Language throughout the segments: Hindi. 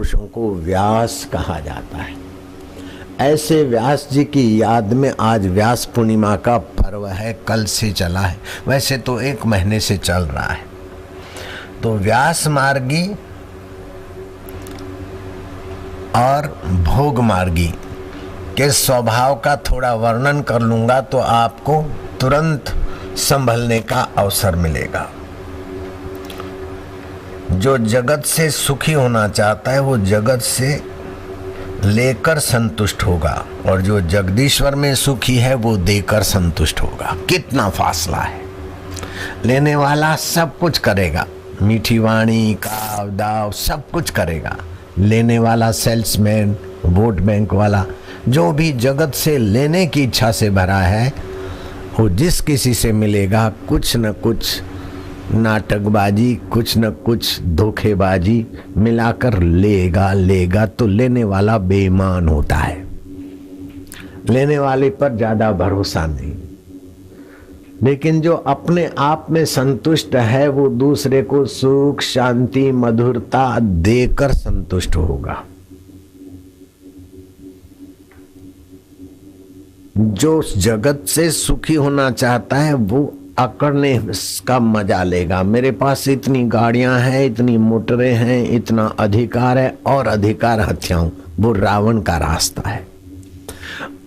महापुरुषों को व्यास कहा जाता है। ऐसे व्यास जी की याद में आज व्यास पूर्णिमा का पर्व है, कल से चला है, वैसे तो 1 महीने से चल रहा है। तो व्यास मार्गी और भोग मार्गी के स्वभाव का थोड़ा वर्णन कर लूंगा तो आपको तुरंत संभलने का अवसर मिलेगा। जो जगत से सुखी होना चाहता है वो जगत से लेकर संतुष्ट होगा, और जो जगदीश्वर में सुखी है वो देकर संतुष्ट होगा। कितना फासला है। लेने वाला सब कुछ करेगा, मीठी वाणी काव दाव सब कुछ करेगा। लेने वाला सेल्समैन, वोट बैंक वाला, जो भी जगत से लेने की इच्छा से भरा है वो जिस किसी से मिलेगा कुछ न कुछ नाटकबाजी, कुछ न कुछ धोखेबाजी मिलाकर लेगा। तो लेने वाला बेईमान होता है, लेने वाले पर ज्यादा भरोसा नहीं। लेकिन जो अपने आप में संतुष्ट है वो दूसरे को सुख शांति मधुरता देकर संतुष्ट होगा। जो जगत से सुखी होना चाहता है वो अकड़ने का मजा लेगा। मेरे पास इतनी गाड़ियां हैं, इतनी मोटरें हैं, इतना अधिकार है और अधिकार हत्याऊं, वो रावण का रास्ता है।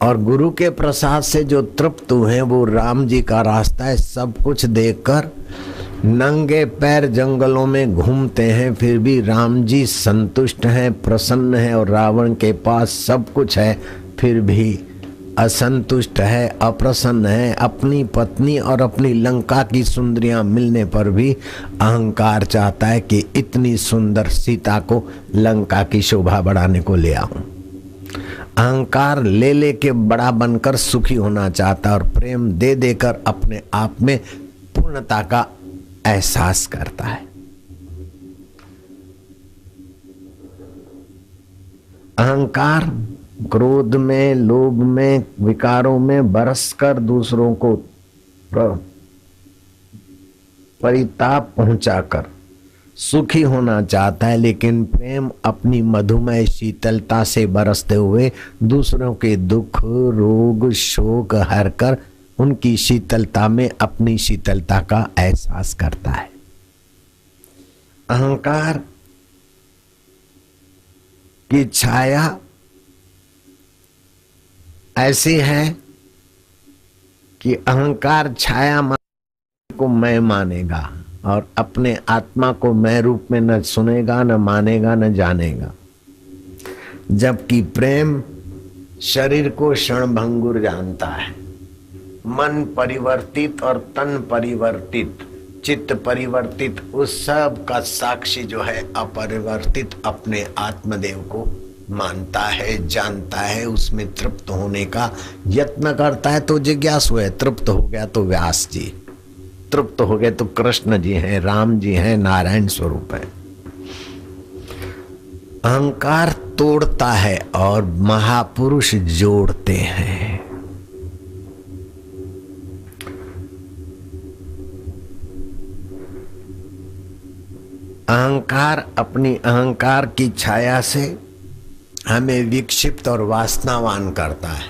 और गुरु के प्रसाद से जो तृप्त हुए वो राम जी का रास्ता है। सब कुछ देखकर नंगे पैर जंगलों में घूमते हैं, फिर भी राम जी संतुष्ट हैं, प्रसन्न हैं। और रावण के पास सब कुछ है फिर भी असंतुष्ट है, अप्रसन्न है। अपनी पत्नी और अपनी लंका की सुंदरियां मिलने पर भी अहंकार चाहता है कि इतनी सुंदर सीता को लंका की शोभा बढ़ाने को ले आऊं। अहंकार ले लेके बड़ा बनकर सुखी होना चाहता है और प्रेम दे देकर अपने आप में पूर्णता का एहसास करता है। अहंकार क्रोध में, लोभ में, विकारों में बरसकर दूसरों को परिताप पहुंचाकर सुखी होना चाहता है। लेकिन प्रेम अपनी मधुमय शीतलता से बरसते हुए दूसरों के दुख रोग शोक हरकर उनकी शीतलता में अपनी शीतलता का एहसास करता है। अहंकार की छाया ऐसी है कि अहंकार छाया को मैं मानेगा और अपने आत्मा को मैं रूप में न सुनेगा, न मानेगा, न जानेगा। जबकि प्रेम शरीर को क्षणभंगुर जानता है। मन परिवर्तित और तन परिवर्तित, चित्त परिवर्तित, उस सब का साक्षी जो है अपरिवर्तित अपने आत्मदेव को मानता है, जानता है, उसमें तृप्त होने का यत्न करता है। तो जिज्ञासु है, तृप्त हो गया तो व्यास जी, तृप्त हो गए तो कृष्ण जी हैं, राम जी हैं, नारायण स्वरूप है। अहंकार तोड़ता है और महापुरुष जोड़ते हैं। अहंकार अपनी अहंकार की छाया से हमें विक्षिप्त और वासनावान करता है,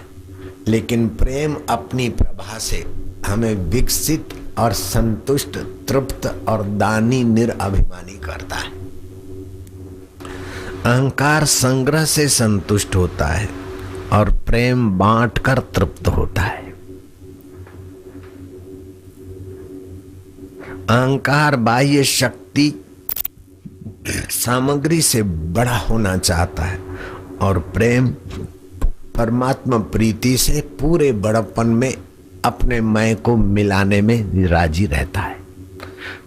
लेकिन प्रेम अपनी प्रभा से हमें विकसित और संतुष्ट, तृप्त और दानी निरअभिमानी करता है। अहंकार संग्रह से संतुष्ट होता है और प्रेम बांटकर तृप्त होता है। अहंकार बाह्य शक्ति सामग्री से बड़ा होना चाहता है और प्रेम परमात्मा प्रीति से पूरे बड़प्पन में अपने मैं को मिलाने में राजी रहता है।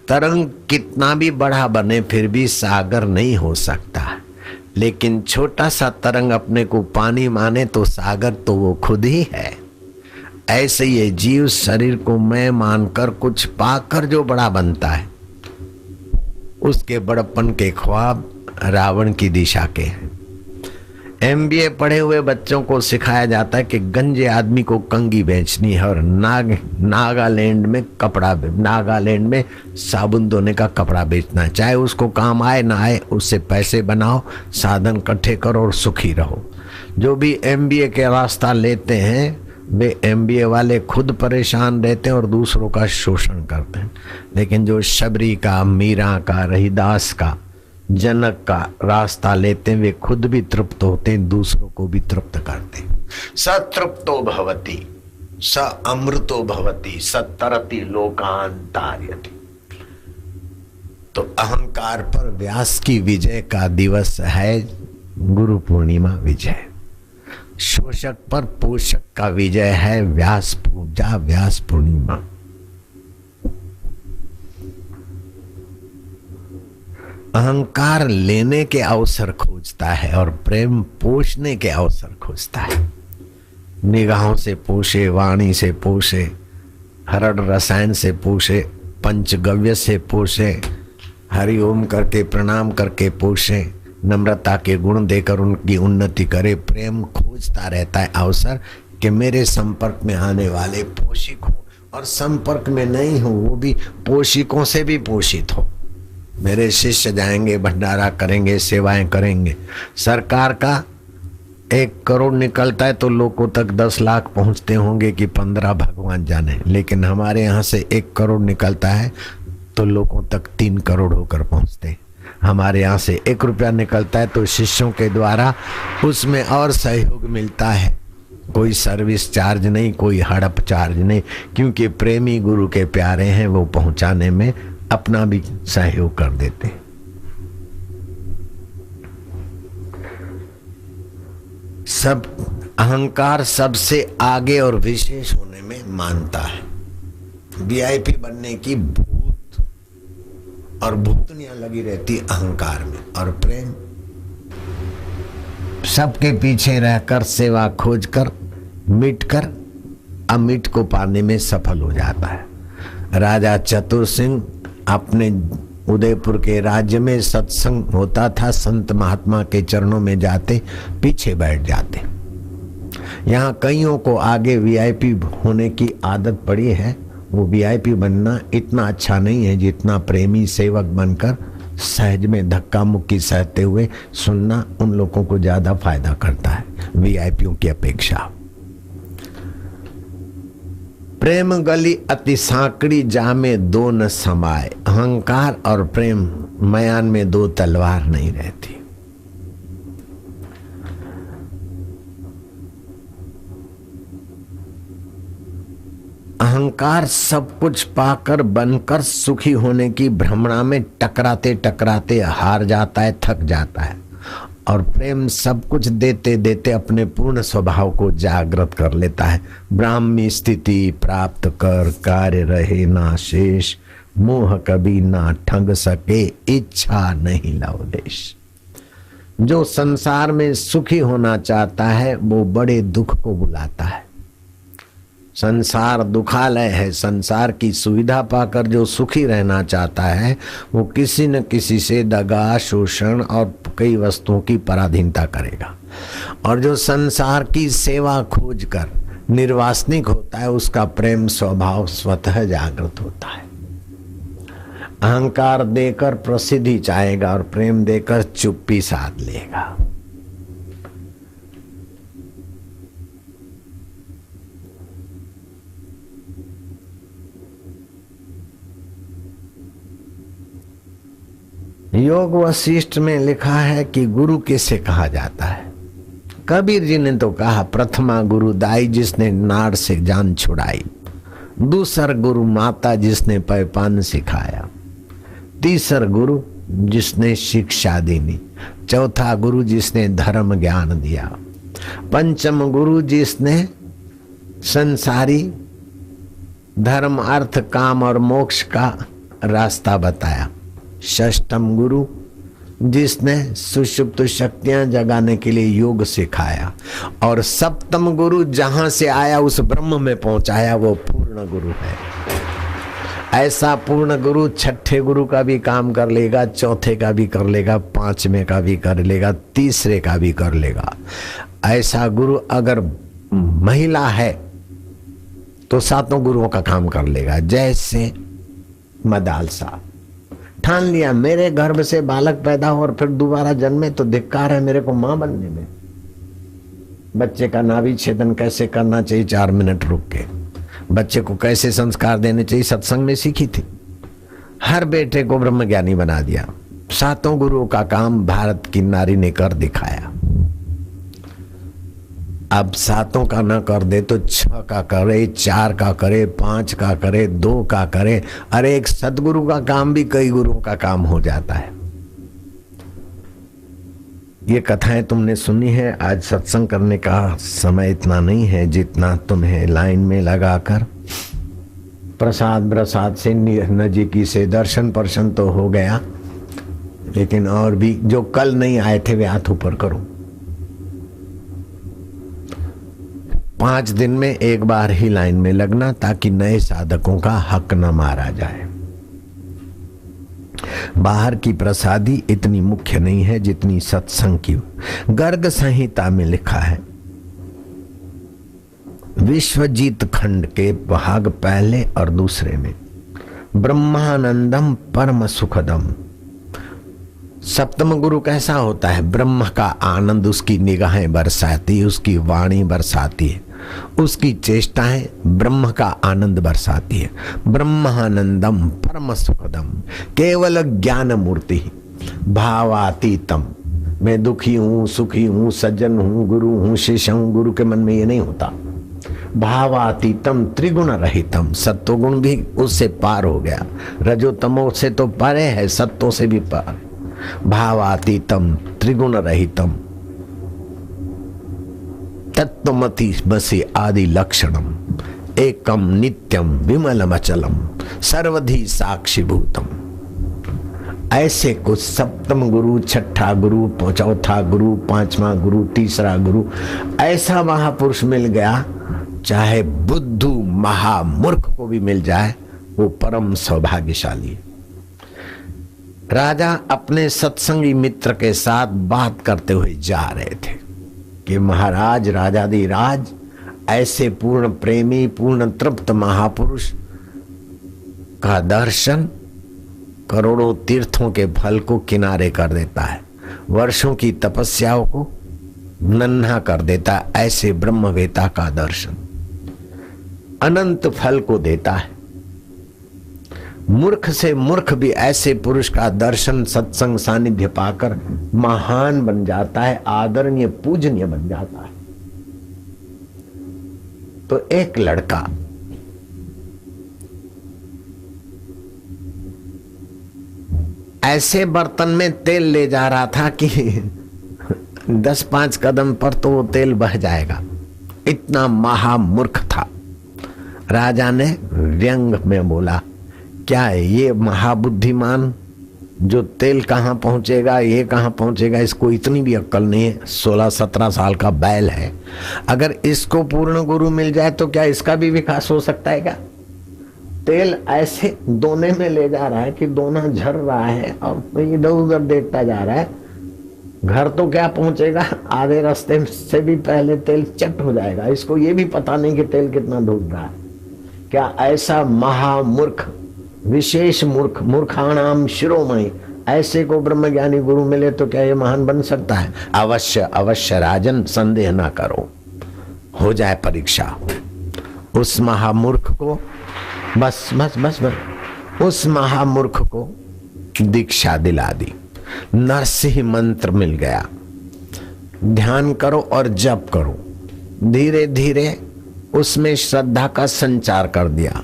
तरंग कितना भी बड़ा बने फिर भी सागर नहीं हो सकता, लेकिन छोटा सा तरंग अपने को पानी माने तो सागर तो वो खुद ही है। ऐसे ये जीव शरीर को मैं मानकर कुछ पाकर जो बड़ा बनता है, उसके बड़प्पन के ख्वाब रावण की दिशा के हैं। एमबीए पढ़े हुए बच्चों को सिखाया जाता है कि गंजे आदमी को कंगी बेचनी है और नागालैंड में साबुन धोने का कपड़ा बेचना है। चाहे उसको काम आए ना आए, उससे पैसे बनाओ, साधन इकट्ठे करो और सुखी रहो। जो भी एमबीए के रास्ता लेते हैं वे एमबीए वाले खुद परेशान रहते हैं और दूसरों का शोषण करते हैं। लेकिन जो शबरी का, मीरा का, रहीदास का, जनक का रास्ता लेते हैं वे खुद भी तृप्त होते हैं, दूसरों को भी तृप्त करते हैं। सतृप्तो भवति स अमृतो भवति सतरति लोकांतार्यति। तो अहंकार पर व्यास की विजय का दिवस है गुरु पूर्णिमा विजय। शोषक पर पोषक का विजय है व्यास पूजा, व्यास पूर्णिमा। अहंकार लेने के अवसर खोजता है और प्रेम पोषने के अवसर खोजता है। निगाहों से पोषे, वाणी से पोषे, हरड़ रसायन से पोषे, पंचगव्य से पोषे, हरिओम करके प्रणाम करके पोषे, नम्रता के गुण देकर उनकी उन्नति करे। प्रेम खोजता रहता है अवसर कि मेरे संपर्क में आने वाले पोषिक हो और संपर्क में नहीं हो वो भी पोषिकों से भी पोषित हो। मेरे शिष्य जाएंगे, भंडारा करेंगे, सेवाएं करेंगे। सरकार का 1 करोड़ निकलता है तो लोगों तक 10 लाख पहुंचते होंगे कि 15 भगवान जाने। लेकिन हमारे यहाँ से 1 करोड़ निकलता है तो लोगों तक 3 करोड़ होकर पहुंचते। हमारे यहाँ से 1 रुपया निकलता है तो शिष्यों के द्वारा उसमें और सहयोग मिलता है। कोई सर्विस चार्ज नहीं, कोई हड़प चार्ज नहीं, क्योंकि प्रेमी गुरु के प्यारे हैं, वो पहुंचाने में अपना भी सहयोग कर देते। सब अहंकार सबसे आगे और विशेष होने में मानता है। वीआईपी बनने की भूत और भूतनियां लगी रहती अहंकार में, और प्रेम सबके पीछे रहकर सेवा खोजकर मिटकर अमिट को पाने में सफल हो जाता है। राजा चतुर सिंह अपने उदयपुर के राज्य में सत्संग होता था, संत महात्मा के चरणों में जाते, पीछे बैठ जाते। यहाँ कईयों को आगे वीआईपी होने की आदत पड़ी है। वो वीआईपी बनना इतना अच्छा नहीं है जितना प्रेमी सेवक बनकर सहज में धक्का मुक्की सहते हुए सुनना उन लोगों को ज्यादा फायदा करता है वीआईपीओं की अपेक्षा। प्रेम गली अति सांकड़ी जामे 2 न समाए। अहंकार और प्रेम मयान में 2 तलवार नहीं रहती। अहंकार सब कुछ पाकर बनकर सुखी होने की भ्रमणा में टकराते टकराते हार जाता है, थक जाता है। और प्रेम सब कुछ देते देते अपने पूर्ण स्वभाव को जागृत कर लेता है। ब्राह्मी स्थिति प्राप्त कर कार्य रहे ना शेष, मोह कभी ना ठग सके इच्छा नहीं लवलेश। जो संसार में सुखी होना चाहता है वो बड़े दुख को बुलाता है। संसार दुखालय है। संसार की सुविधा पाकर जो सुखी रहना चाहता है वो किसी न किसी से दगा, शोषण और कई वस्तुओं की पराधीनता करेगा। और जो संसार की सेवा खोजकर निर्वासनिक होता है उसका प्रेम स्वभाव स्वतः जागृत होता है। अहंकार देकर प्रसिद्धि चाहेगा और प्रेम देकर चुप्पी साध लेगा। योग वशिष्ठ में लिखा है कि गुरु किसे कहा जाता है। कबीर जी ने तो कहा प्रथमा गुरु दाई जिसने नाड़ से जान छुड़ाई, दूसर गुरु माता जिसने पैपान सिखाया, तीसर गुरु जिसने शिक्षा दी, चौथा गुरु जिसने धर्म ज्ञान दिया, पंचम गुरु जिसने संसारी धर्म अर्थ काम और मोक्ष का रास्ता बताया, षष्ठम गुरु जिसने सुषुप्त शक्तियां जगाने के लिए योग सिखाया, और सप्तम गुरु जहां से आया उस ब्रह्म में पहुंचाया वो पूर्ण गुरु है। ऐसा पूर्ण गुरु छठे गुरु का भी काम कर लेगा, चौथे का भी कर लेगा, पांचवें का भी कर लेगा, तीसरे का भी कर लेगा। ऐसा गुरु अगर महिला है तो सातों गुरुओं का काम कर लेगा। जैसे मदालसा ठान लिया मेरे गर्भ से बालक पैदा हो और फिर दोबारा जन्मे तो धिक्कार है मेरे को मां बनने में। बच्चे का नाभि छेदन कैसे करना चाहिए 4 मिनट रुक के, बच्चे को कैसे संस्कार देने चाहिए सत्संग में सीखी थी। हर बेटे को ब्रह्मज्ञानी बना दिया। सातों गुरुओं का काम भारत की नारी ने कर दिखाया। अब सातों का न कर दे तो 6 का करे, 4 का करे, 5 का करे, 2 का करे। अरे एक सदगुरु का काम भी कई गुरुओं का काम हो जाता है। ये कथाएं तुमने सुनी है। आज सत्संग करने का समय इतना नहीं है जितना तुम्हें लाइन में लगाकर प्रसाद प्रसाद से नजीकी से दर्शन पर्शन तो हो गया, लेकिन और भी जो कल नहीं आए थे वे हाथ ऊपर करो। 5 दिन में एक बार ही लाइन में लगना ताकि नए साधकों का हक न मारा जाए। बाहर की प्रसादी इतनी मुख्य नहीं है जितनी सत्संग की। गर्ग संहिता में लिखा है, विश्वजीत खंड के भाग पहले और दूसरे में, ब्रह्मानंदम परम सुखदम। सप्तम गुरु कैसा होता है? ब्रह्म का आनंद उसकी निगाहें बरसाती, उसकी वाणी बरसाती है, उसकी चेष्टाएं ब्रह्म का आनंद बरसाती है। ब्रह्मानंदम परम सुखदम केवल ज्ञान मूर्ति भावातीतम। मैं दुखी हूं, सुखी हूं, सज्जन हूं, गुरु हूं, शिष्य हूं, गुरु के मन में ये नहीं होता। भावातीतम त्रिगुण रहितम, सत्वगुण भी उससे पार हो गया, रजोतमो से तो परे है, सत्व से भी पार। भावातीतम त्रिगुण रहितम तत्वमति बसी आदि लक्षणम एकम नित्यम विमलम अचलम सर्वधि साक्षीभूतम। ऐसे कुछ सप्तम गुरु, छठा गुरु, चौथा गुरु, 5वां गुरु, तीसरा गुरु, ऐसा महापुरुष मिल गया, चाहे बुद्धू महामूर्ख को भी मिल जाए वो परम सौभाग्यशाली। राजा अपने सत्संगी मित्र के साथ बात करते हुए जा रहे थे कि महाराज, राजाधिराज, ऐसे पूर्ण प्रेमी, पूर्ण तृप्त महापुरुष का दर्शन करोड़ों तीर्थों के फल को किनारे कर देता है, वर्षों की तपस्याओं को नन्हा कर देता है। ऐसे ब्रह्मवेता का दर्शन अनंत फल को देता है। मूर्ख से मूर्ख भी ऐसे पुरुष का दर्शन, सत्संग, सानिध्य पाकर महान बन जाता है, आदरणीय, पूजनीय बन जाता है। तो एक लड़का ऐसे बर्तन में तेल ले जा रहा था कि 10-5 कदम पर तो वो तेल बह जाएगा, इतना महामूर्ख था। राजा ने व्यंग में बोला, क्या है ये महाबुद्धिमान जो तेल कहाँ पहुंचेगा, ये कहाँ पहुंचेगा, इसको इतनी भी अक्ल नहीं है। 16-17 साल का बैल है, अगर इसको पूर्ण गुरु मिल जाए तो क्या इसका भी विकास हो सकता है क्या? तेल ऐसे दोने में ले जा रहा है कि दोना झर रहा है और इधर उधर देखता जा रहा है। घर तो क्या पहुंचेगा, आधे रास्ते से भी पहले तेल चट हो जाएगा। इसको ये भी पता नहीं कि तेल कितना डूब रहा है। क्या ऐसा महामूर्ख, विशेष मूर्ख, मूर्खाणाम शिरोमणि, ऐसे को ब्रह्मज्ञानी गुरु मिले तो क्या ये महान बन सकता है? अवश्य अवश्य राजन, संदेह ना करो, हो जाए परीक्षा। उस महामूर्ख को बस बस बस बस उस महामूर्ख को दीक्षा दिला दी, नरसिंह मंत्र मिल गया। ध्यान करो और जप करो। धीरे धीरे उसमें श्रद्धा का संचार कर दिया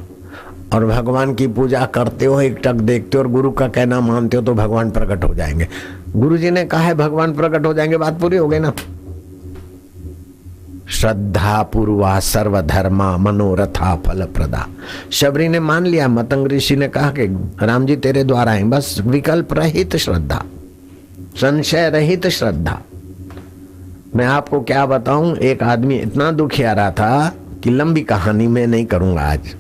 और भगवान की पूजा करते हो, एक टक देखते हो और गुरु का कहना मानते हो तो भगवान प्रकट हो जाएंगे। गुरु जी ने कहा है भगवान प्रकट हो जाएंगे, बात पूरी हो गई ना। श्रद्धा पूर्वा सर्वधर्मा मनोरथा फल प्रदा। शबरी ने मान लिया, मतंग ऋषि ने कहा कि राम जी तेरे द्वारा है, बस विकल्प रहित श्रद्धा, संशय रहित श्रद्धा। मैं आपको क्या बताऊं, एक आदमी इतना दुखी आ रहा था कि लंबी कहानी मैं नहीं करूंगा आज।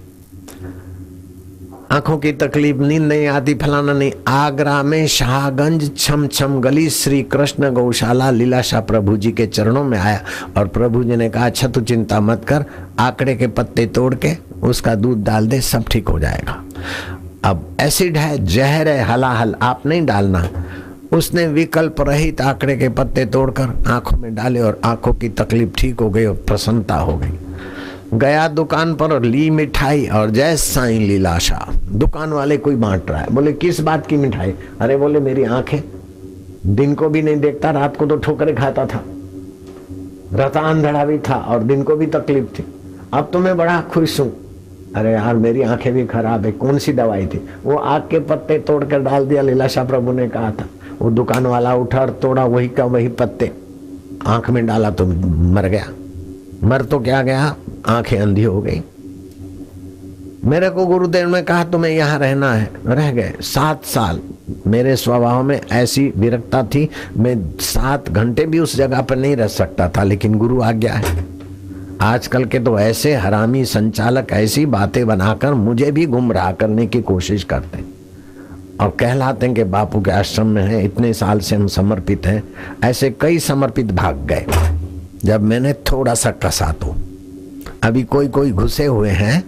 आंखों की तकलीफ, नींद नहीं आती, फलाना नहीं। आगरा में शाहगंज छम छम गली श्री कृष्ण गौशाला लीलाशाह प्रभु जी के चरणों में आया और प्रभु जी ने कहा अच्छा तू चिंता मत कर, आकड़े के पत्ते तोड़ के उसका दूध डाल दे, सब ठीक हो जाएगा। अब एसिड है, जहर है, हलाहल आप नहीं डालना। उसने विकल्प रहित आकड़े के पत्ते तोड़कर आंखों में डाले और आंखों की तकलीफ ठीक हो गई और प्रसन्नता हो गई। गया दुकान पर और ली मिठाई और जय साईं लीलाशाह। दुकान वाले कोई बांट रहा है। बोले किस बात की मिठाई? अरे बोले मेरी आंखें, दिन को भी नहीं देखता, रात को तो ठोकरे खाता था, रता अंधड़ा भी था और दिन को भी तकलीफ थी, अब तो मैं बड़ा खुश हूं। अरे यार मेरी आंखें भी खराब है, कौन सी दवाई थी? वो आग के पत्ते तोड़कर डाल दिया, लीलाशाह प्रभु ने कहा था। वो दुकान वाला उठा और तोड़ा वही का वही पत्ते, आंख में डाला तो मर गया। मर तो क्या गया, आंखें अंधी हो गई। मेरे को गुरुदेव ने कहा तुम्हें यहाँ रहना है, रह गए 7 साल। मेरे स्वभाव में ऐसी विरक्ता थी, मैं 7 घंटे भी उस जगह पर नहीं रह सकता था, लेकिन गुरु आज्ञा है। आजकल के तो ऐसे हरामी संचालक ऐसी बातें बनाकर मुझे भी गुमराह करने की कोशिश करते हैं और कहलाते हैं कि बापू के आश्रम में है, इतने साल से हम समर्पित हैं। ऐसे कई समर्पित भाग गए जब मैंने थोड़ा सा कसा तो। अभी कोई घुसे हुए हैं,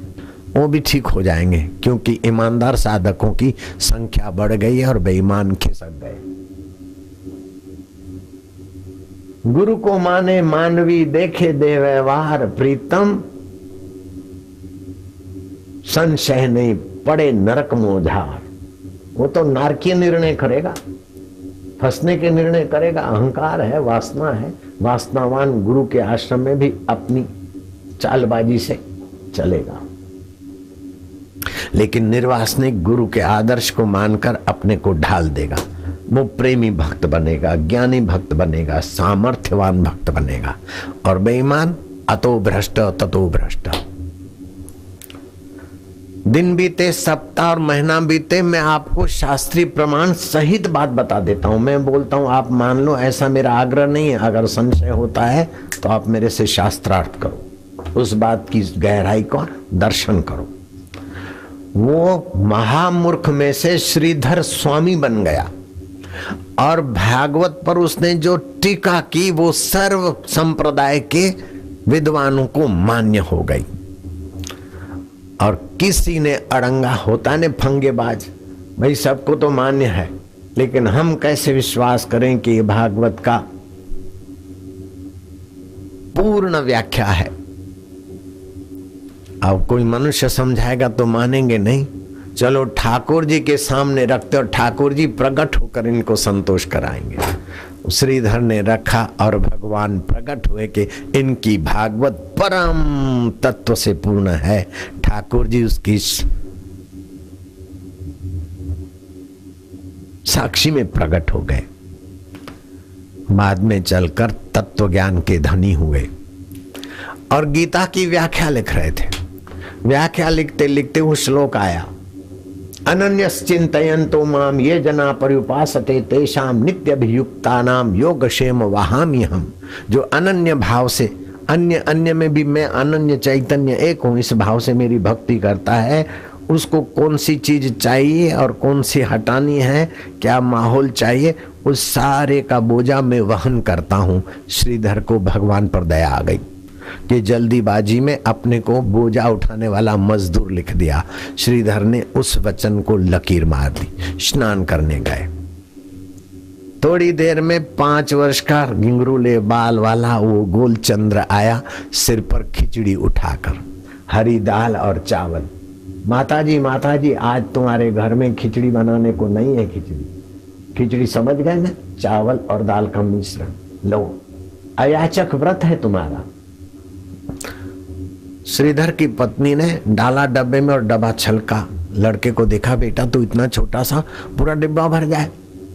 वो भी ठीक हो जाएंगे, क्योंकि ईमानदार साधकों की संख्या बढ़ गई है और बेईमान खिसक गए। गुरु को माने मानवी, देखे दे व्यवहार प्रीतम, संशय नहीं पड़े नरक मोझार। वो तो नारकीय निर्णय करेगा, फंसने के निर्णय करेगा। अहंकार है, वासना है, वासनावान गुरु के आश्रम में भी अपनी चालबाजी से चलेगा, लेकिन निर्वासनिक गुरु के आदर्श को मानकर अपने को ढाल देगा। वो प्रेमी भक्त बनेगा, ज्ञानी भक्त बनेगा, सामर्थ्यवान भक्त बनेगा। और बेईमान अतो भ्रष्ट ततो भ्रष्ट। दिन बीते, सप्ताह और महीना बीते, मैं आपको शास्त्रीय प्रमाण सहित बात बता देता हूं। मैं बोलता हूं आप मान लो, ऐसा मेरा आग्रह नहीं है। अगर संशय होता है तो आप मेरे से शास्त्रार्थ करो, उस बात की गहराई का दर्शन करो। वो महामूर्ख में से श्रीधर स्वामी बन गया और भागवत पर उसने जो टीका की वो सर्व संप्रदाय के विद्वानों को मान्य हो गई। और किसी ने अड़ंगा, होता ने फंगेबाज, भाई सबको तो मान्य है, लेकिन हम कैसे विश्वास करें कि ये भागवत का पूर्ण व्याख्या है। अब कोई मनुष्य समझाएगा तो मानेंगे नहीं। चलो ठाकुर जी के सामने रखते और ठाकुर जी प्रकट होकर इनको संतोष कराएंगे। श्रीधर ने रखा और भगवान प्रकट हुए कि इनकी भागवत परम तत्व से पूर्ण है। ठाकुर जी उसकी साक्षी में प्रकट हो गए। बाद में चलकर तत्व ज्ञान के धनी हुए और गीता की व्याख्या लिख रहे थे। व्याख्या लिखते लिखते वो श्लोक आया, अनन्यश्चिन्तयन्तो माम ये जना पर्युपासते तेषाम नित्यभियुक्तानाम योगक्षेम वहाम्यहम्। जो अनन्य भाव से, अन्य में भी मैं अनन्य चैतन्य एक हूँ, इस भाव से मेरी भक्ति करता है, उसको कौन सी चीज चाहिए और कौन सी हटानी है, क्या माहौल चाहिए, उस सारे का बोझा मैं वहन करता हूँ। श्रीधर को भगवान पर दया आ गई कि जल्दीबाजी में अपने को बोझा उठाने वाला मजदूर लिख दिया। श्रीधर ने उस वचन को लकीर मार दी। स्नान करने गए, थोड़ी देर में 5 वर्ष का घिंगरूले बाल वाला वो गोलचंद्र आया, सिर पर खिचड़ी उठाकर, हरी दाल और चावल। माताजी आज तुम्हारे घर में खिचड़ी बनाने को नहीं है। खिचड़ी समझ गए ना, चावल और दाल का मिश्रण लो, अयाचक व्रत है तुम्हारा। श्रीधर की पत्नी ने डाला डब्बे में और डब्बा छलका। लड़के को देखा, बेटा तू इतना छोटा सा पूरा डिब्बा भर जाए,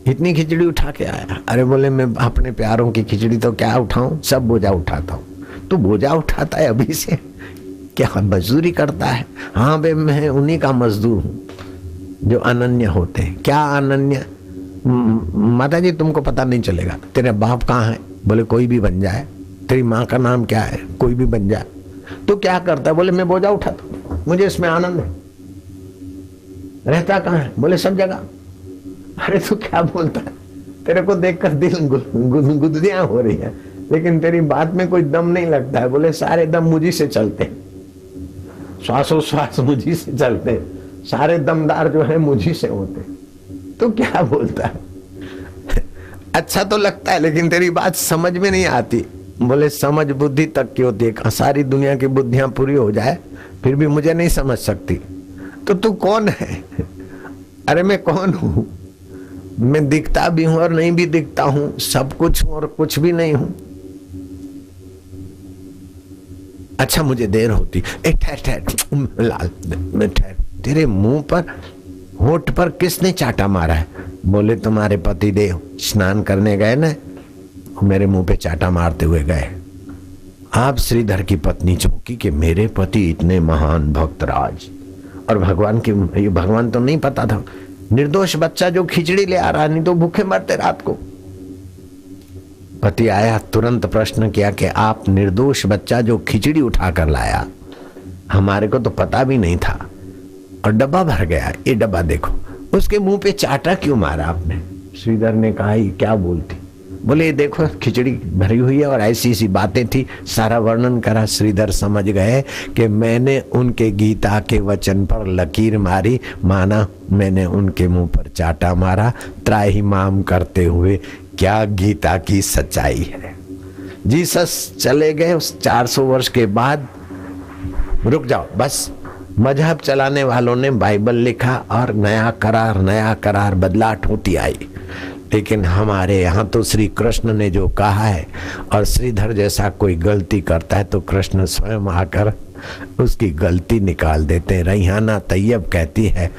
इतनी खिचड़ी उठा के आया। अरे बोले मैं अपने प्यारों की खिचड़ी तो क्या उठाऊं, सब बोझा उठाता हूं। तू बोझा उठाता है अभी से, क्या मजदूरी करता है? हाँ बे, मैं उन्हीं का मजदूर हूं जो अनन्य होते हैं। क्या अनन्य? माता जी तुमको पता नहीं चलेगा। तेरे बाप कहाँ है? बोले कोई भी बन जाए। तेरी माँ का नाम क्या है? कोई भी बन जाए। तो क्या करता है? बोले मैं बोझा उठाता हूं, मुझे इसमें आनंद है। रहता कहाँ है? बोले सब जगह। अरे तू क्या बोलता है? तेरे को देखकर दिल गुदगुदियां हो रही है, लेकिन तेरी बात में कोई दम नहीं लगता है। बोले सारे दम मुझी से चलते हैं, श्वासोश्वास मुझी से चलते हैं, सारे दमदार जो है मुझी से होते। तो क्या बोलता है? अच्छा तो लगता है, लेकिन तेरी बात समझ में नहीं आती। बोले समझ बुद्धि तक की होती है, सारी दुनिया की बुद्धियां पूरी हो जाए फिर भी मुझे नहीं समझ सकती। तो तू कौन है? अरे मैं कौन हूं? मैं दिखता भी हूं और नहीं भी दिखता हूं, सब कुछ हूं और कुछ भी नहीं हूं। अच्छा मुझे देर होती। ठहर ठहर लाल, ठहर। तेरे मुंह पर, होठ पर किसने चाटा मारा है? बोले तुम्हारे पति देव स्नान करने गए ना, मेरे मुंह पे चाटा मारते हुए गए। आप श्रीधर की पत्नी चौंकी कि मेरे पति इतने महान भक्त राज, और भगवान तो नहीं पता था। निर्दोष बच्चा जो खिचड़ी ले आ रहा, नहीं तो भूखे मरते रात को। पति आया, तुरंत प्रश्न किया कि आप निर्दोष बच्चा जो खिचड़ी उठा कर लाया, हमारे को तो पता भी नहीं था, और डब्बा भर गया, ये डब्बा देखो। उसके मुंह पे चाटा क्यों मारा आपने? श्रीधर ने कहा ये क्या बोलती? बोले ये देखो खिचड़ी भरी हुई है और ऐसी ऐसी बातें थी, सारा वर्णन करा। श्रीधर समझ गए कि मैंने उनके गीता के वचन पर लकीर मारी, माना मैंने उनके मुंह पर चाटा मारा। त्राहिमाम करते हुए क्या गीता की सच्चाई है। जीसस चले गए उस 400 वर्ष के बाद। रुक जाओ बस, मजहब चलाने वालों ने बाइबल लिखा और नया करार बदलाहट होती आई। लेकिन हमारे यहाँ तो श्री कृष्ण ने जो कहा है, और श्रीधर जैसा कोई गलती करता है तो कृष्ण स्वयं आकर उसकी गलती निकाल देते हैं। रैहाना तैयब कहती है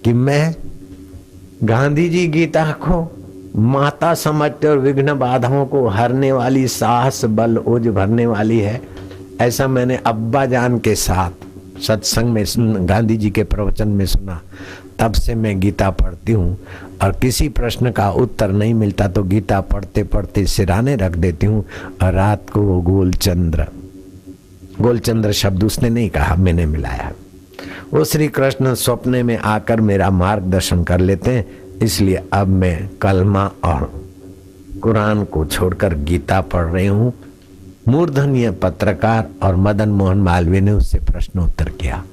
कि मैं गांधी जी गीता को माता समझते और विघ्न बाधाओं को हरने वाली, साहस बल ओज भरने वाली है, ऐसा मैंने अब्बा जान के साथ सत्संग में गांधी जी के प्रवचन में सुना। तब से मैं गीता पढ़ती हूँ, और किसी प्रश्न का उत्तर नहीं मिलता तो गीता पढ़ते पढ़ते सिराने रख देती हूँ। और रात को वो गोलचंद्र शब्द उसने नहीं कहा, मैंने मिलाया। वो श्री कृष्ण स्वप्ने में आकर मेरा मार्गदर्शन कर लेते हैं। इसलिए अब मैं कलमा और कुरान को छोड़कर गीता पढ़ रही हूँ। मूर्धन्य पत्रकार और मदन मोहन मालवीय ने उससे प्रश्नोत्तर किया।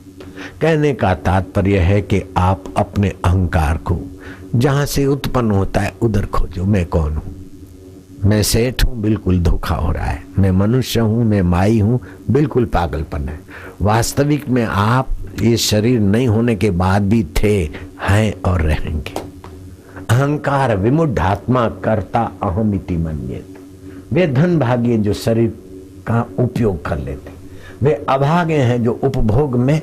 कहने का तात्पर्य है कि आप अपने अहंकार को जहां से उत्पन्न होता है उधर खोजो। मैं कौन हूं? मैं सेठ हूं, बिल्कुल धोखा हो रहा है। मैं मनुष्य हूं, मैं माई हूं, बिल्कुल पागलपन है। वास्तविक में आप ये शरीर नहीं होने के बाद भी थे, हैं और रहेंगे। अहंकार विमुढ़ात्मा कर्ता अहमिति मन्येत। वे धन भागी जो शरीर का उपयोग कर लेते, वे अभागे हैं जो उपभोग में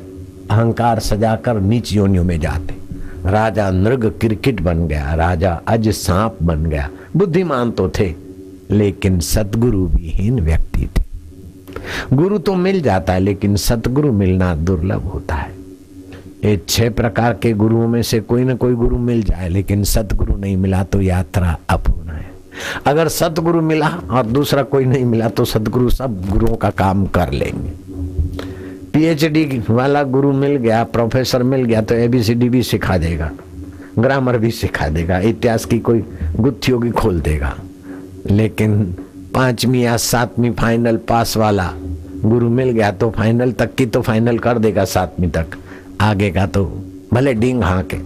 अहंकार सजाकर नीच योनियों में जाते। राजा नृग क्रिकेट बन गया, राजा अज सांप बन गया। बुद्धिमान तो थे, लेकिन सतगुरु विहीन व्यक्ति थे। गुरु तो मिल जाता है, लेकिन सतगुरु मिलना दुर्लभ होता है। ये 6 प्रकार के गुरुओं में से कोई न कोई गुरु मिल जाए, लेकिन सतगुरु नहीं मिला तो यात्रा अपूर्ण है। अगर सतगुरु मिला और दूसरा कोई नहीं मिला तो सतगुरु सब गुरुओं का काम कर लेंगे। पीएचडी वाला गुरु मिल गया, प्रोफेसर मिल गया तो ABCD भी सिखा देगा, ग्रामर भी सिखा देगा, इतिहास की कोई गुत्थियों की खोल देगा। लेकिन 5वीं या 7वीं फाइनल पास वाला गुरु मिल गया तो फाइनल तक की तो फाइनल कर देगा, 7वीं तक। आगे का तो भले डींग हाँके,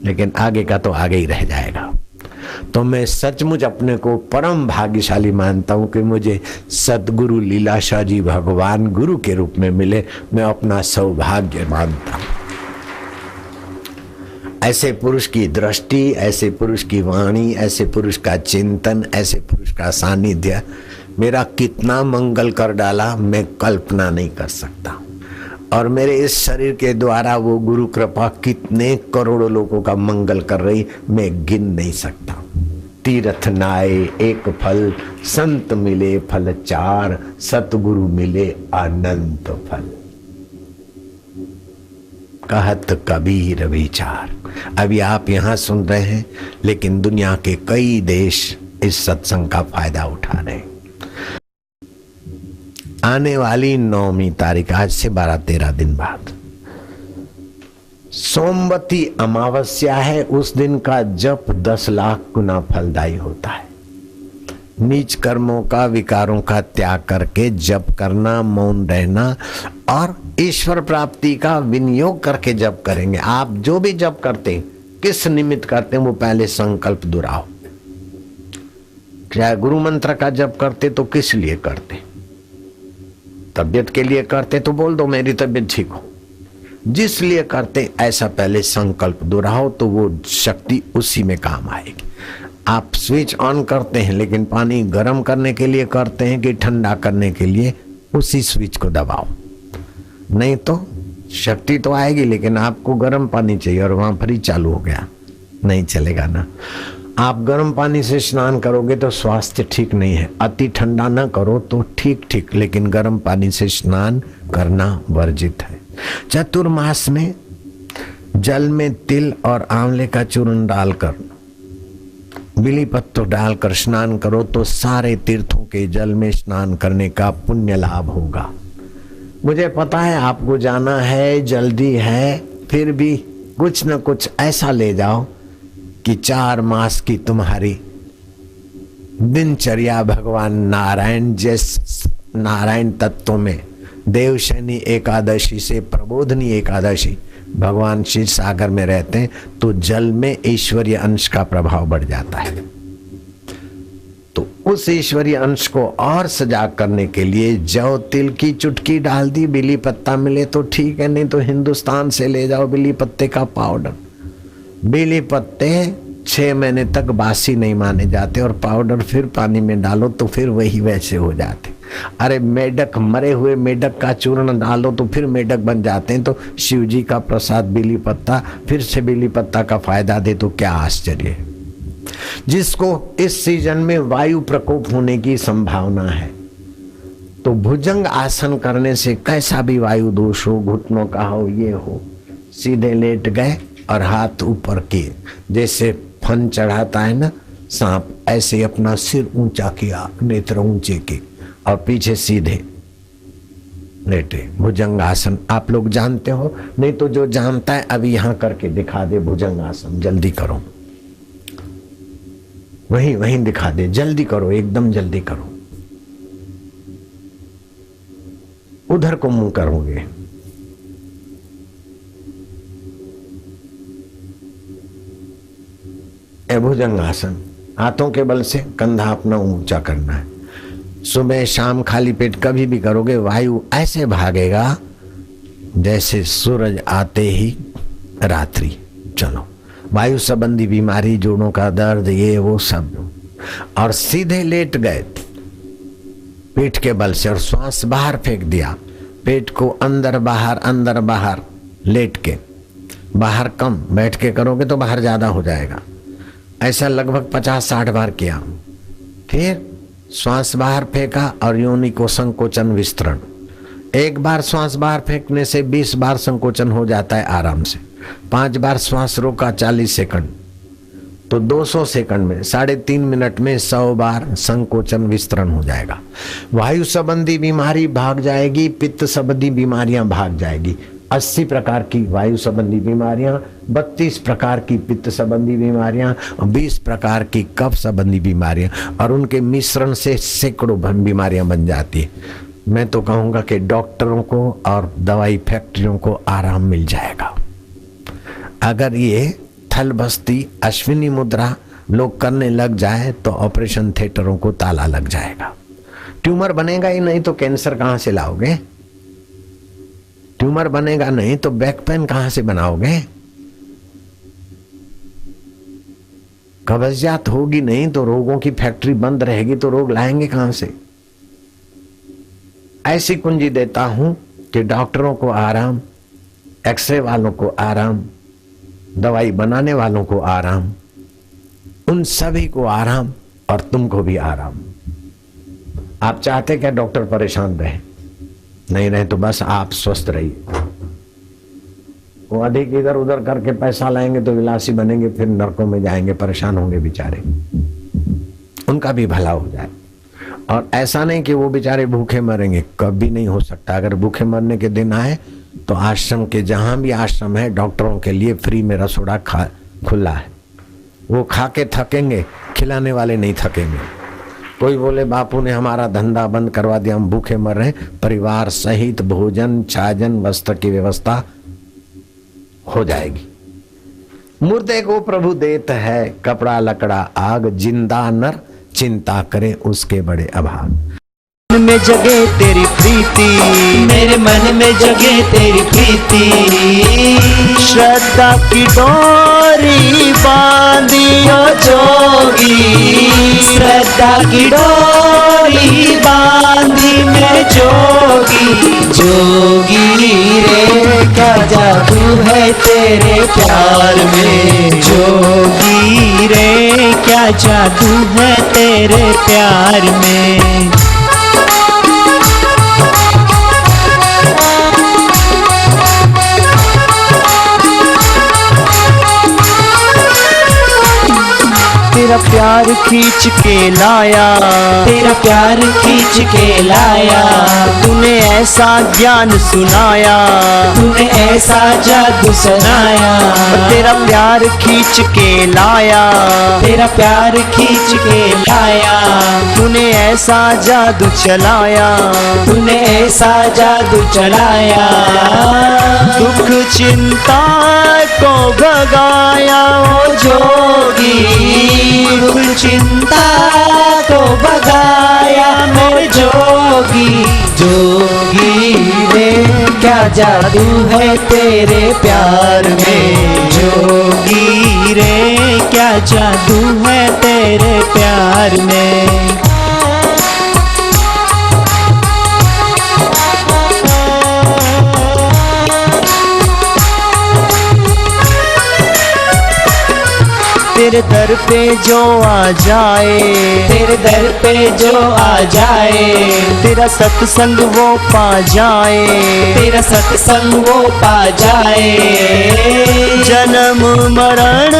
लेकिन आगे का तो आगे ही रह जाएगा। तो मैं सचमुच अपने को परम भाग्यशाली मानता हूं कि मुझे सदगुरु लीलाशाह जी भगवान गुरु के रूप में मिले। मैं अपना सौभाग्य मानता हूं। ऐसे पुरुष की दृष्टि, ऐसे पुरुष की वाणी, ऐसे पुरुष का चिंतन, ऐसे पुरुष का सानिध्य मेरा कितना मंगल कर डाला मैं कल्पना नहीं कर सकता। और मेरे इस शरीर के द्वारा वो गुरु कृपा कितने करोड़ों लोगों का मंगल कर रही मैं गिन नहीं सकता। तीर्थ नाए एक फल, संत मिले फल 4, सतगुरु मिले अनंत फल। कहत कबीर विचार। अभी आप यहाँ सुन रहे हैं, लेकिन दुनिया के कई देश इस सत्संग का फायदा उठा रहे हैं। आने वाली 9वीं तारीख, आज से 12-13 दिन बाद सोमवती अमावस्या है, उस दिन का जप 10 लाख गुना फलदायी होता है। नीच कर्मों का, विकारों का त्याग करके जप करना, मौन रहना और ईश्वर प्राप्ति का विनियोग करके जप करेंगे। आप जो भी जप करते हैं, किस निमित्त करते हैं, वो पहले संकल्प दोहराओ। चाहे गुरु मंत्र का जप करते तो किस लिए करते? तबियत के लिए करते तो बोल दो मेरी तबियत ठीक हो। जिस लिए करते ऐसा पहले संकल्प दोहराओ तो वो शक्ति उसी में काम आएगी। आप स्विच ऑन करते हैं लेकिन पानी गर्म करने के लिए करते हैं कि ठंडा करने के लिए, उसी स्विच को दबाओ। नहीं तो शक्ति तो आएगी लेकिन आपको गर्म पानी चाहिए और वहां फ्रिज चालू हो गया, नहीं चलेगा ना। आप गर्म पानी से स्नान करोगे तो स्वास्थ्य ठीक नहीं है। अति ठंडा ना करो तो ठीक, लेकिन गर्म पानी से स्नान करना वर्जित है। चतुर्मास में जल में तिल और आंवले का चूर्ण डालकर, बिली पत्तों डालकर स्नान करो तो सारे तीर्थों के जल में स्नान करने का पुण्य लाभ होगा। मुझे पता है आपको जाना है, जल्दी है, फिर भी कुछ न कुछ ऐसा ले जाओ कि 4 मास की तुम्हारी दिनचर्या भगवान नारायण नारायण तत्वों में देवशनी एकादशी से प्रबोधनी एकादशी भगवान क्षीर सागर में रहते हैं तो जल में ईश्वरीय अंश का प्रभाव बढ़ जाता है। तो उस ईश्वरीय अंश को और सजाग करने के लिए जौ तिल की चुटकी डाल दी, बिली पत्ता मिले तो ठीक है, नहीं तो हिंदुस्तान से ले जाओ बिली पत्ते का पाउडर। बिली पत्ते 6 महीने तक बासी नहीं माने जाते और पाउडर फिर पानी में डालो तो फिर वही वैसे हो जाते। अरे मेढक, मरे हुए मेढक का चूर्ण डालो तो फिर मेढक बन जाते हैं। तो शिव जी का प्रसाद बिली पत्ता फिर से बिली पत्ता का फायदा दे तो क्या आश्चर्य है। जिसको इस सीजन में वायु प्रकोप होने की संभावना है तो भुजंग आसन करने से कैसा भी वायु दोष हो, घुटनों का हो, ये हो, सीधे लेट गए और हाथ ऊपर किए, जैसे फन चढ़ाता है ना सांप, ऐसे अपना सिर ऊंचा किया, नेत्र ऊंचे किए और पीछे सीधे लेटे। भुजंगासन आप लोग जानते हो, नहीं तो जो जानता है अभी यहां करके दिखा दे भुजंगासन। जल्दी करो, वहीं दिखा दे, जल्दी करो, एकदम जल्दी करो। उधर को मुंह करोगे। भुजंगासन, हाथों के बल से कंधा अपना ऊंचा करना है। सुबह शाम खाली पेट कभी भी करोगे, वायु ऐसे भागेगा जैसे सूरज आते ही रात्रि। चलो, वायु संबंधी बीमारी, जोड़ों का दर्द, ये वो सब, और सीधे लेट गए पेट के बल से और श्वास बाहर फेंक दिया। पेट को अंदर बाहर लेट के, बाहर कम, बैठ के करोगे तो बाहर ज्यादा हो जाएगा। ऐसा लगभग 50-60 बार किया। फिर श्वास बाहर फेंका और योनि को संकोचन विस्तरण। एक बार श्वास बाहर फेंकने से 20 बार संकोचन हो जाता है आराम से। 5 बार श्वास रोका 40 सेकंड, तो 200 सेकंड में 3.5 मिनट में 100 बार संकोचन विस्तरण हो जाएगा। वायु संबंधी बीमारी भाग जाएगी, पित्त संबंधी बीमारियां भाग जाएगी। 80 प्रकार की वायु संबंधी बीमारियां, 32 प्रकार की पित्त संबंधी बीमारियां, 20 प्रकार की कफ संबंधी बीमारियां, और उनके मिश्रण से सैकड़ों बीमारियां बन जाती है। मैं तो कहूंगा कि डॉक्टरों को और दवाई फैक्ट्रियों को आराम मिल जाएगा अगर ये थल बस्ती, अश्विनी मुद्रा लोग करने लग जाए तो ऑपरेशन थिएटरों को ताला लग जाएगा। ट्यूमर बनेगा ही नहीं तो कैंसर कहां से लाओगे? ट्यूमर बनेगा नहीं तो बैक पेन कहां से बनाओगे? कब्जियत होगी नहीं तो रोगों की फैक्ट्री बंद रहेगी तो रोग लाएंगे कहां से? ऐसी कुंजी देता हूं कि डॉक्टरों को आराम, एक्सरे वालों को आराम, दवाई बनाने वालों को आराम, उन सभी को आराम और तुमको भी आराम। आप चाहते क्या डॉक्टर परेशान रहे? नहीं रहे तो बस आप स्वस्थ रहिए। वो अधिक इधर उधर करके पैसा लाएंगे तो विलासी बनेंगे, फिर नरकों में जाएंगे, परेशान होंगे बेचारे। उनका भी भला हो जाए। और ऐसा नहीं कि वो बेचारे भूखे मरेंगे, कभी नहीं हो सकता। अगर भूखे मरने के दिन आए तो आश्रम के जहां भी आश्रम है डॉक्टरों के लिए फ्री में रसोड़ा खुला है। वो खा के थकेंगे, खिलाने वाले नहीं थकेंगे। कोई बोले बापू ने हमारा धंधा बंद करवा दिया, हम भूखे मर रहे हैं, परिवार सहित भोजन छाजन वस्त्र की व्यवस्था हो जाएगी। मुर्दे को प्रभु देत है कपड़ा लकड़ा आग, जिंदा नर चिंता करे उसके बड़े अभाग। मन में जगे तेरी प्रीति, मेरे मन में जगे तेरी प्रीति, श्रद्धा की डोरी बांधियो जोगी, श्रद्धा की डोरी बांधी मैं जोगी। जोगी रे क्या जादू है तेरे प्यार में, जोगी रे क्या जादू है तेरे प्यार में। तेरा प्यार खींच के लाया, तेरा प्यार खींच के लाया, तूने ऐसा ज्ञान सुनाया, तूने ऐसा जादू सुनाया। तेरा प्यार खींच के लाया, तेरा प्यार खींच के लाया, तूने ऐसा जादू चलाया, तूने ऐसा जादू चलाया। दुख चिंता को भगाया ओ जोगी, दुख चिंता को भगाया मेरे जोगी। जोगी रे क्या जादू है तेरे प्यार में, जोगी रे क्या जादू है तेरे प्यार में। तेरे दर पे जो आ जाए, तेरे दर पे जो आ जाए, तेरा सत्संग वो पा जाए, तेरा सत्संग वो पा जाए। जन्म मरण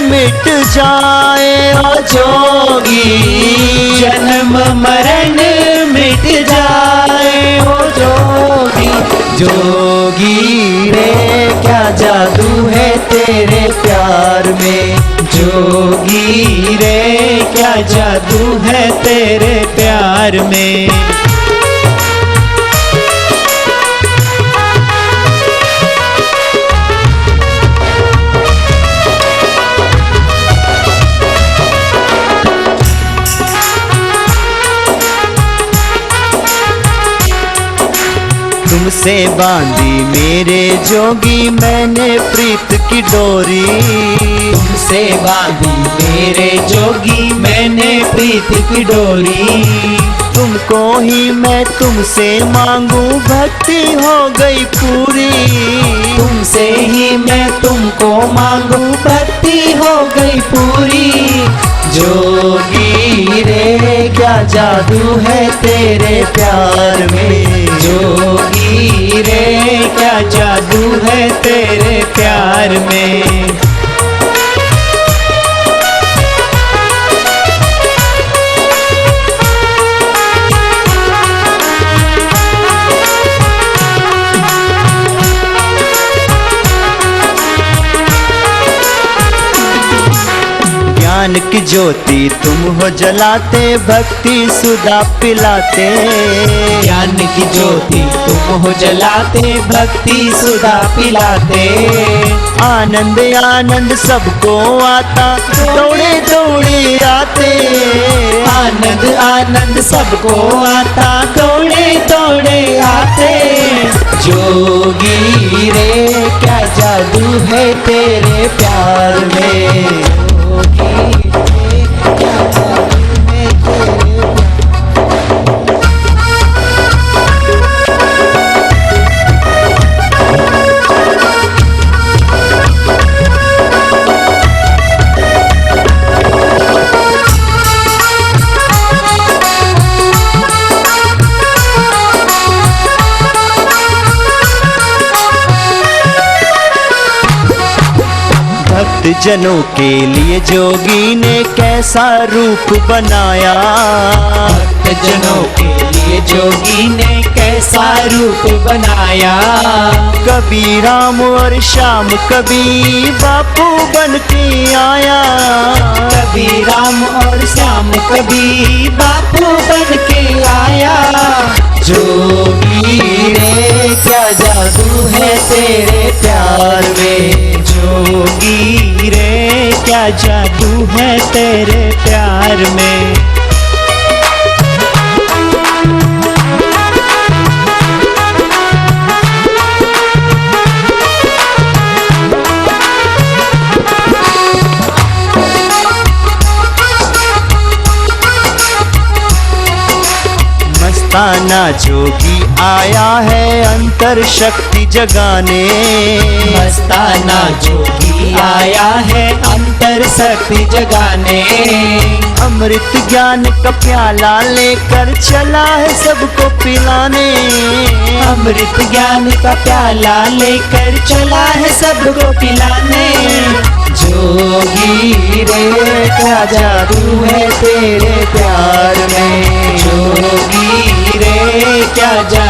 मिट जाए ओ जोगी, जन्म मरण मिट जाए ओ जोगी। जोगी रे क्या जादू है तेरे प्यार में, जोगी रे क्या जादू है तेरे प्यार में। तुमसे बांधी मेरे जोगी मैंने प्रीत की डोरी, तुमसे बांधी मेरे जोगी मैंने प्रीत की डोरी। तुमको ही मैं तुमसे मांगू भक्ति हो गई पूरी, तुमसे ही मैं तुमको मांगू भक्ति हो गई पूरी। जोगी रे क्या जादू है तेरे प्यार में, जोगी रे क्या जादू है तेरे प्यार में। ज्ञान की ज्योति तुम हो जलाते, भक्ति सुधा पिलाते। ज्ञान की ज्योति तुम हो जलाते, भक्ति सुधा पिलाते। आनंद आनंद सबको आता, दौड़े दौड़े आते। आनंद आनंद सबको आता, दौड़े दौड़े आते। जोगी रे क्या जादू है तेरे प्यार में, जनों के लिए जोगी ने कैसा रूप बनाया, जनों के लिए जोगी ने कैसा ऐसा रूप बनाया। कभी राम और श्याम कभी बापू बन के आया। कभी राम और श्याम कभी बापू बन के आया। जोगी रे क्या जादू है तेरे प्यार में। जोगी रे क्या जादू है तेरे प्यार में। मस्ताना जोगी आया है अंतर शक्ति जगाने। मस्ताना जोगी आया है अंतर शक्ति जगाने। अमृत ज्ञान का प्याला लेकर चला है सबको पिलाने। अमृत ज्ञान का प्याला लेकर चला है सबको पिलाने। जोगी रे क्या जादू है तेरे प्यार में। जोगी रे क्या जादू